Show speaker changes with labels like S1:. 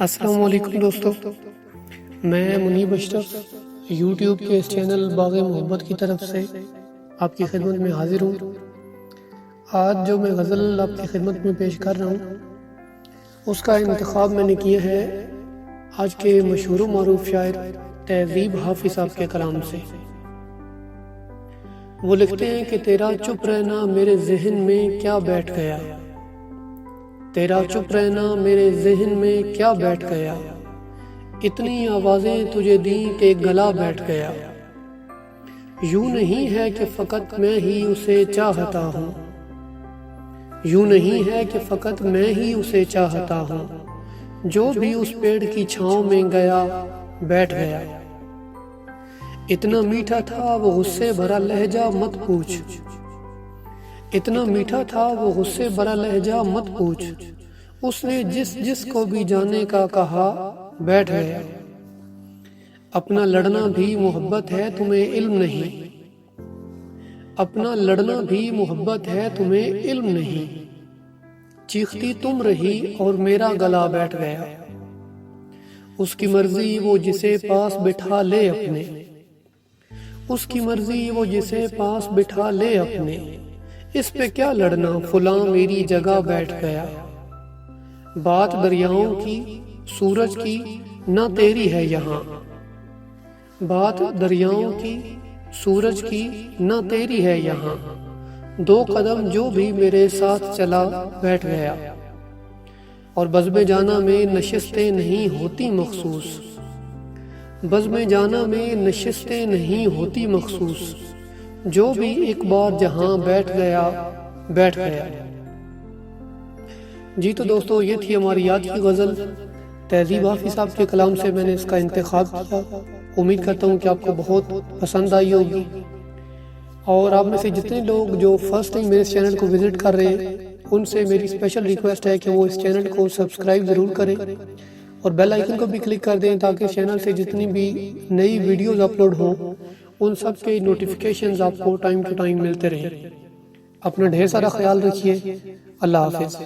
S1: السلام علیکم دوستو، میں منیب اشرف یوٹیوب کے اس چینل باغ محبت کی طرف سے آپ کی خدمت میں حاضر ہوں۔ آج جو میں غزل آپ کی خدمت میں پیش کر رہا ہوں اس کا انتخاب میں نے کیا ہے آج کے مشہور و معروف شاعر تہذیب حافظ صاحب کے کلام سے۔ وہ لکھتے ہیں کہ تیرا چپ رہنا میرے ذہن میں کیا بیٹھ گیا، تیرا چپ رہنا میرے ذہن میں کیا بیٹھ گیا، اتنی آوازیں تجھے دیں کہ گلا بیٹھ گیا۔ یوں نہیں ہے کہ فقط میں ہی اسے چاہتا ہوں، یوں نہیں ہے کہ فقط میں ہی اسے چاہتا ہوں، جو بھی اس پیڑ کی چھاؤں میں گیا بیٹھ گیا۔ اتنا میٹھا تھا وہ غصے بھرا لہجہ مت پوچھ، اتنا میٹھا تھا وہ غصے بھرا لہجہ مت پوچھ، اس نے جس جس کو بھی جانے کا کہا بیٹھ گیا۔ اپنا لڑنا بھی محبت ہے تمہیں علم نہیں، اپنا لڑنا بھی محبت ہے تمہیں علم نہیں، چیختی تم رہی اور میرا گلا بیٹھ گیا۔ اس کی مرضی وہ جسے پاس بٹھا لے اپنے، اس کی مرضی وہ جسے پاس بٹھا لے اپنے، اس پہ کیا لڑنا فلاں میری جگہ بیٹھ گیا۔ بات دریاؤں کی سورج کی نہ تیری ہے یہاں، بات دریاؤں کی سورج کی نہ تیری ہے یہاں، دو قدم جو بھی میرے ساتھ چلا بیٹھ گیا۔ اور بزم جانا میں نشستیں نہیں ہوتی مخصوص، بزم جانا میں نشستیں نہیں ہوتی مخصوص، جو بھی ایک بار جہاں بیٹھ گیا بیٹھ گیا۔ جی تو دوستو، یہ تھی ہماری آج کی غزل تہذیب حافظ صاحب کے کلام سے میں نے اس کا انتخاب کیا۔ امید کرتا ہوں کہ آپ کو بہت پسند آئی ہوگی، اور آپ میں سے جتنے لوگ جو فرسٹ ٹائم میرے اس چینل کو وزٹ کر رہے ہیں ان سے میری اسپیشل ریکویسٹ ہے کہ وہ اس چینل کو سبسکرائب ضرور کریں اور بیل آئیکن کو بھی کلک کر دیں تاکہ چینل سے جتنی بھی نئی ویڈیوز اپلوڈ ہوں ان سب کے نوٹیفیکیشنز آپ کو ٹائم ٹو ٹائم ملتے رہیں۔ اپنا ڈھیر سارا خیال رکھیے۔ اللہ حافظ۔